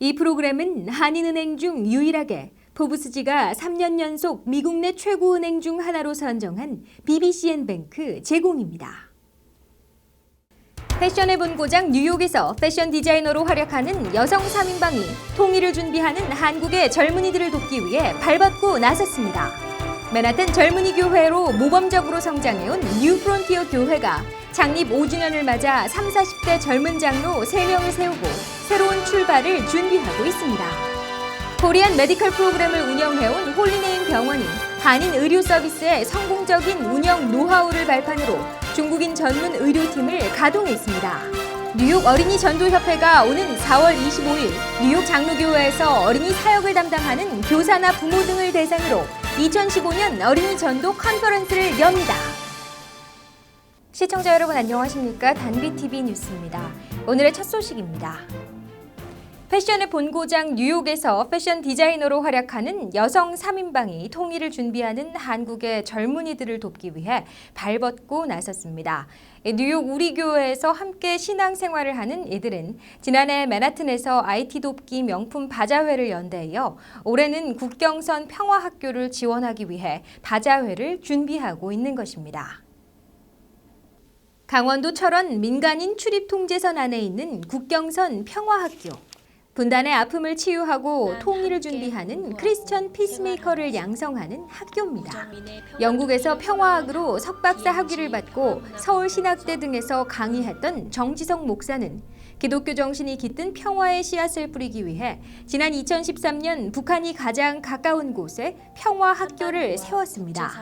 이 프로그램은 한인은행 중 유일하게 포브스지가 3년 연속 미국 내 최고 은행 중 하나로 선정한 BBCN뱅크 제공입니다. 패션의 본고장 뉴욕에서 패션 디자이너로 활약하는 여성 3인방이 통일을 준비하는 한국의 젊은이들을 돕기 위해 발벗고 나섰습니다. 맨하튼 젊은이 교회로 모범적으로 성장해온 뉴 프론티어 교회가 창립 5주년을 맞아 30, 40대 젊은 장로 3명을 세우고 새로운 출발을 준비하고 있습니다. 코리안 메디컬 프로그램을 운영해온 홀리네임 병원이 한인 의료 서비스의 성공적인 운영 노하우를 발판으로 중국인 전문 의료팀을 가동했습니다. 뉴욕 어린이 전도협회가 오는 4월 25일 뉴욕 장로교회에서 어린이 사역을 담당하는 교사나 부모 등을 대상으로 2015년 어린이 전도 컨퍼런스를 엽니다. 시청자 여러분 안녕하십니까? 단비TV 뉴스입니다. 오늘의 첫 소식입니다. 패션의 본고장 뉴욕에서 패션 디자이너로 활약하는 여성 3인방이 통일을 준비하는 한국의 젊은이들을 돕기 위해 발벗고 나섰습니다. 뉴욕 우리교회에서 함께 신앙생활을 하는 이들은 지난해 맨하튼에서 IT 돕기 명품 바자회를 연 데 이어 올해는 국경선 평화학교를 지원하기 위해 바자회를 준비하고 있는 것입니다. 강원도 철원 민간인 출입통제선 안에 있는 국경선 평화학교. 분단의 아픔을 치유하고 통일을 준비하는 크리스천 피스메이커를 양성하는 학교입니다. 영국에서 평화학으로 석박사 학위를 받고 서울신학대 등에서 강의했던 정지석 목사는 기독교 정신이 깃든 평화의 씨앗을 뿌리기 위해 지난 2013년 북한이 가장 가까운 곳에 평화학교를 세웠습니다.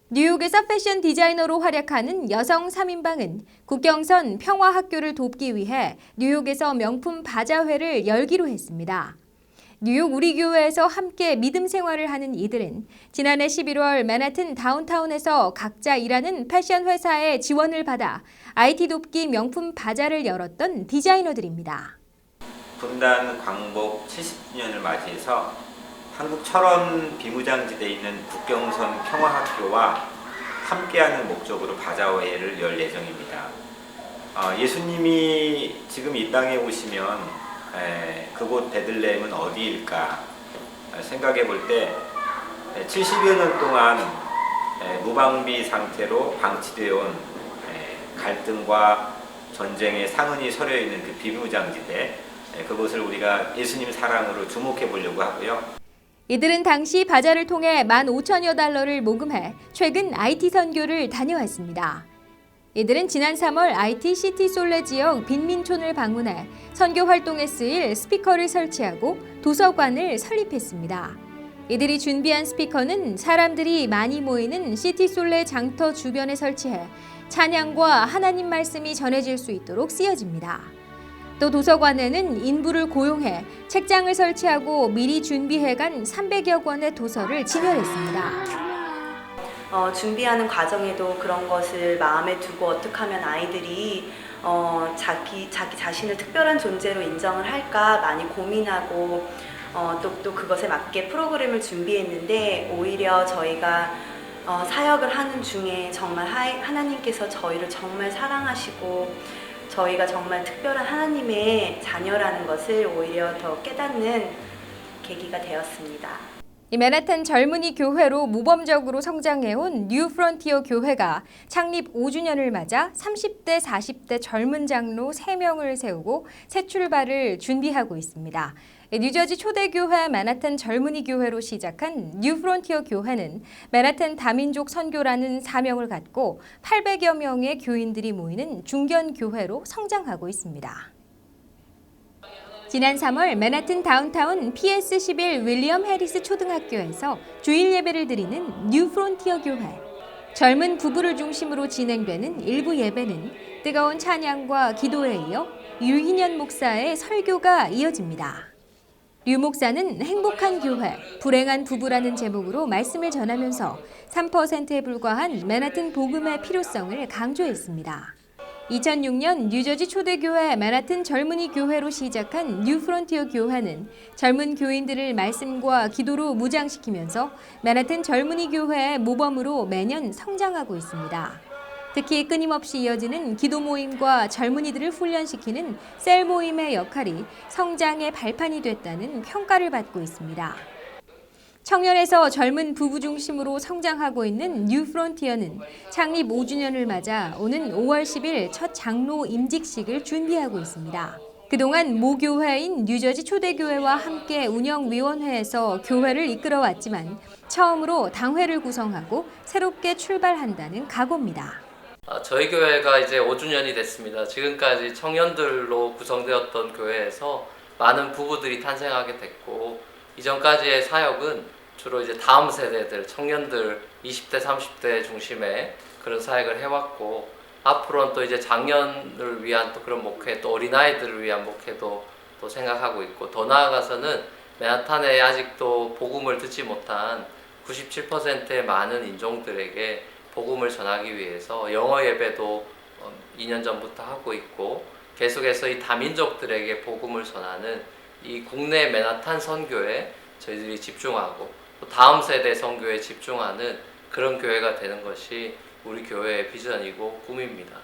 뉴욕에서 패션 디자이너로 활약하는 여성 3인방은 국경선 평화학교를 돕기 위해 뉴욕에서 명품 바자회를 열기로 했습니다. 뉴욕 우리교회에서 함께 믿음 생활을 하는 이들은 지난해 11월 맨하튼 다운타운에서 각자 일하는 패션 회사의 지원을 받아 IT 돕기 명품 바자를 열었던 디자이너들입니다. 분단 광복 70주년을 맞이해서 한국 철원 비무장지대에 있는 국경선 평화학교와 함께하는 목적으로 바자회를 열 예정입니다. 예수님이 지금 이 땅에 오시면 그곳 베들레헴은 어디일까 생각해 볼 때 70여 년 동안 무방비 상태로 방치되어 온 갈등과 전쟁의 상흔이 서려 있는 그 비무장지대 그곳을 우리가 예수님 사랑으로 주목해 보려고 하고요. 이들은 당시 바자를 통해 15,000여 달러를 모금해 최근 IT 선교를 다녀왔습니다. 이들은 지난 3월 IT 시티 솔레 지역 빈민촌을 방문해 선교 활동에 쓰일 스피커를 설치하고 도서관을 설립했습니다. 이들이 준비한 스피커는 사람들이 많이 모이는 시티 솔레 장터 주변에 설치해 찬양과 하나님 말씀이 전해질 수 있도록 쓰여집니다. 또 도서관에는 인부를 고용해 책장을 설치하고 미리 준비해간 300여 권의 도서를 진열했습니다. 준비하는 과정에도 그런 것을 마음에 두고 어떻게 하면 아이들이 자기 자신을 특별한 존재로 인정을 할까 많이 고민하고 또 그것에 맞게 프로그램을 준비했는데 오히려 저희가 사역을 하는 중에 정말 하나님께서 저희를 정말 사랑하시고 저희가 정말 특별한 하나님의 자녀라는 것을 오히려 더 깨닫는 계기가 되었습니다. 이 맨하튼 젊은이 교회로 모범적으로 성장해온 뉴 프론티어 교회가 창립 5주년을 맞아 30대, 40대 젊은 장로 3명을 세우고 새 출발을 준비하고 있습니다. 뉴저지 초대교회 맨하튼 젊은이 교회로 시작한 뉴 프론티어 교회는 맨하튼 다민족 선교라는 사명을 갖고 800여 명의 교인들이 모이는 중견교회로 성장하고 있습니다. 지난 3월 맨하튼 다운타운 PS11 윌리엄 해리스 초등학교에서 주일 예배를 드리는 뉴 프론티어 교회. 젊은 부부를 중심으로 진행되는 일부 예배는 뜨거운 찬양과 기도에 이어 유희년 목사의 설교가 이어집니다. 류 목사는 행복한 교회, 불행한 부부라는 제목으로 말씀을 전하면서 3%에 불과한 맨하튼 복음의 필요성을 강조했습니다. 2006년 뉴저지 초대교회 맨하튼 젊은이 교회로 시작한 뉴 프론티어 교회는 젊은 교인들을 말씀과 기도로 무장시키면서 맨하튼 젊은이 교회의 모범으로 매년 성장하고 있습니다. 특히 끊임없이 이어지는 기도 모임과 젊은이들을 훈련시키는 셀 모임의 역할이 성장의 발판이 됐다는 평가를 받고 있습니다. 청년에서 젊은 부부 중심으로 성장하고 있는 뉴 프론티어는 창립 5주년을 맞아 오는 5월 10일 첫 장로 임직식을 준비하고 있습니다. 그동안 모교회인 뉴저지 초대교회와 함께 운영위원회에서 교회를 이끌어왔지만 처음으로 당회를 구성하고 새롭게 출발한다는 각오입니다. 저희 교회가 이제 5주년이 됐습니다. 지금까지 청년들로 구성되었던 교회에서 많은 부부들이 탄생하게 됐고, 이전까지의 사역은 주로 이제 다음 세대들, 청년들 20대, 30대 중심의 그런 사역을 해왔고, 앞으로는 또 이제 장년을 위한 또 그런 목회, 또 어린아이들을 위한 목회도 또 생각하고 있고, 더 나아가서는 맨하탄에 아직도 복음을 듣지 못한 97%의 많은 인종들에게 복음을 전하기 위해서 영어 예배도 2년 전부터 하고 있고, 계속해서 이 다민족들에게 복음을 전하는 이 국내 맨하탄 선교에 저희들이 집중하고, 또 다음 세대 선교에 집중하는 그런 교회가 되는 것이 우리 교회의 비전이고 꿈입니다.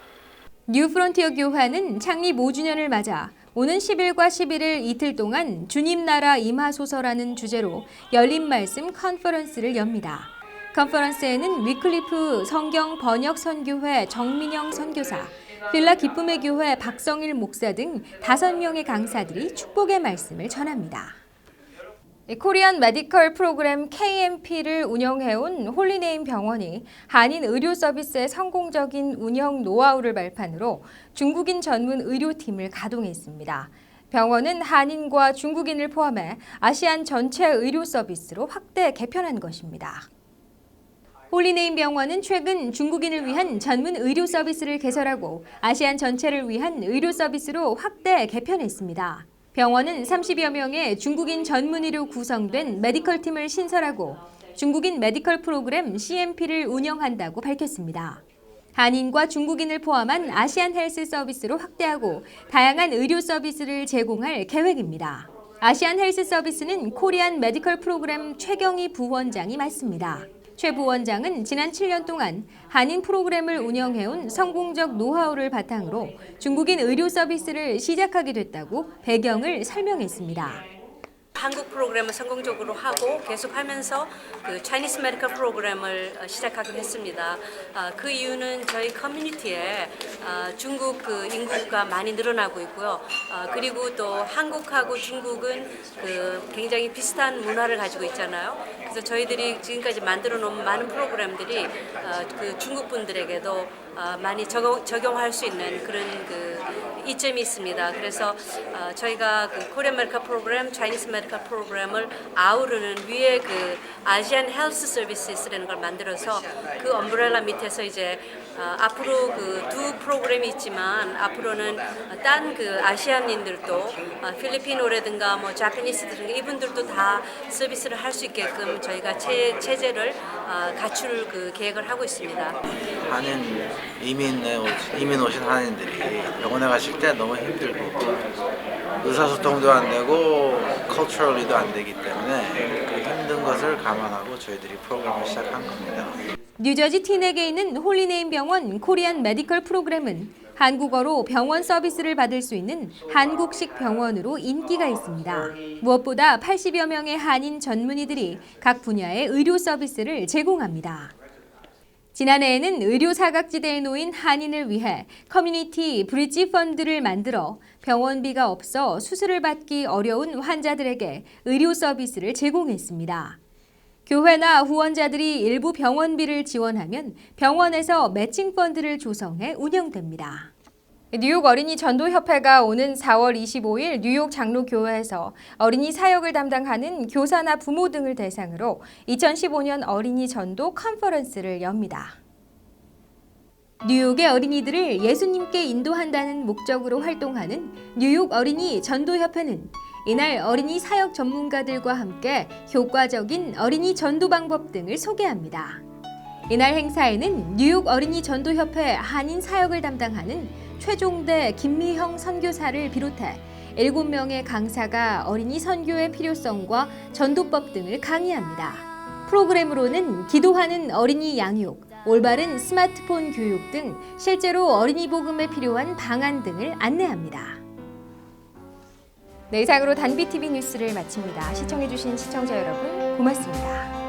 뉴 프론티어 교회는 창립 5주년을 맞아 오는 10일과 11일 이틀 동안 주님 나라 임하소서라는 주제로 열린 말씀 컨퍼런스를 엽니다. 컨퍼런스에는 위클리프 성경 번역 선교회 정민영 선교사, 빌라 기쁨의 교회 박성일 목사 등 5명의 강사들이 축복의 말씀을 전합니다. 코리안 메디컬 프로그램 KMP를 운영해온 홀리네임 병원이 한인 의료 서비스의 성공적인 운영 노하우를 발판으로 중국인 전문 의료팀을 가동했습니다. 병원은 한인과 중국인을 포함해 아시안 전체 의료 서비스로 확대 개편한 것입니다. 홀리네임 병원은 최근 중국인을 위한 전문 의료 서비스를 개설하고 아시안 전체를 위한 의료 서비스로 확대 개편했습니다. 병원은 30여 명의 중국인 전문의로 구성된 메디컬 팀을 신설하고 중국인 메디컬 프로그램 CMP를 운영한다고 밝혔습니다. 한인과 중국인을 포함한 아시안 헬스 서비스로 확대하고 다양한 의료 서비스를 제공할 계획입니다. 아시안 헬스 서비스는 코리안 메디컬 프로그램 최경희 부원장이 맡습니다. 최 부원장은 지난 7년 동안 한인 프로그램을 운영해온 성공적 노하우를 바탕으로 중국인 의료 서비스를 시작하게 됐다고 배경을 설명했습니다. 한국 프로그램을 성공적으로 하고 계속하면서 그 Chinese Medical 프로그램을 시작하기로 했습니다. 그 이유는 저희 커뮤니티에 중국 그 인구가 많이 늘어나고 있고요. 그리고 또 한국하고 중국은 그 굉장히 비슷한 문화를 가지고 있잖아요. 그래서 저희들이 지금까지 만들어 놓은 많은 프로그램들이 그 중국 분들에게도 많이 적용할 수 있는 그런 그 이점이 있습니다. 그래서 저희가 그 코리안 메디컬 프로그램, 차이니스 메디컬 프로그램을 아우르는 위에 그 아시안 헬스 서비스라는 걸 만들어서 그 엄브렐라 밑에서 이제 앞으로 그 두 프로그램이 있지만 앞으로는 딴 그 아시안인들도 필리핀어라든가 뭐 자파니스들 이분들도 다 서비스를 할 수 있게끔 저희가 체제를 갖출 그 계획을 하고 있습니다. 한인 이민 오신 한인들이 병원에 가실 때 너무 힘들고 의사소통도 안 되고 culturally도 안 되기 때문에 그 힘든 것을 감안하고 저희들이 프로그램을 시작한 겁니다. 뉴저지 티넥에 있는 홀리네임 병원 코리안 메디컬 프로그램은 한국어로 병원 서비스를 받을 수 있는 한국식 병원으로 인기가 있습니다. 무엇보다 80여 명의 한인 전문의들이 각 분야의 의료 서비스를 제공합니다. 지난해에는 의료 사각지대에 놓인 한인을 위해 커뮤니티 브릿지 펀드를 만들어 병원비가 없어 수술을 받기 어려운 환자들에게 의료 서비스를 제공했습니다. 교회나 후원자들이 일부 병원비를 지원하면 병원에서 매칭 펀드를 조성해 운영됩니다. 뉴욕 어린이 전도협회가 오는 4월 25일 뉴욕 장로교회에서 어린이 사역을 담당하는 교사나 부모 등을 대상으로 2015년 어린이 전도 컨퍼런스를 엽니다. 뉴욕의 어린이들을 예수님께 인도한다는 목적으로 활동하는 뉴욕 어린이 전도협회는 이날 어린이 사역 전문가들과 함께 효과적인 어린이 전도 방법 등을 소개합니다. 이날 행사에는 뉴욕 어린이 전도협회 한인 사역을 담당하는 최종대 김미형 선교사를 비롯해 7명의 강사가 어린이 선교의 필요성과 전도법 등을 강의합니다. 프로그램으로는 기도하는 어린이 양육, 올바른 스마트폰 교육 등 실제로 어린이 복음에 필요한 방안 등을 안내합니다. 네, 이상으로 단비TV 뉴스를 마칩니다. 시청해주신 시청자 여러분 고맙습니다.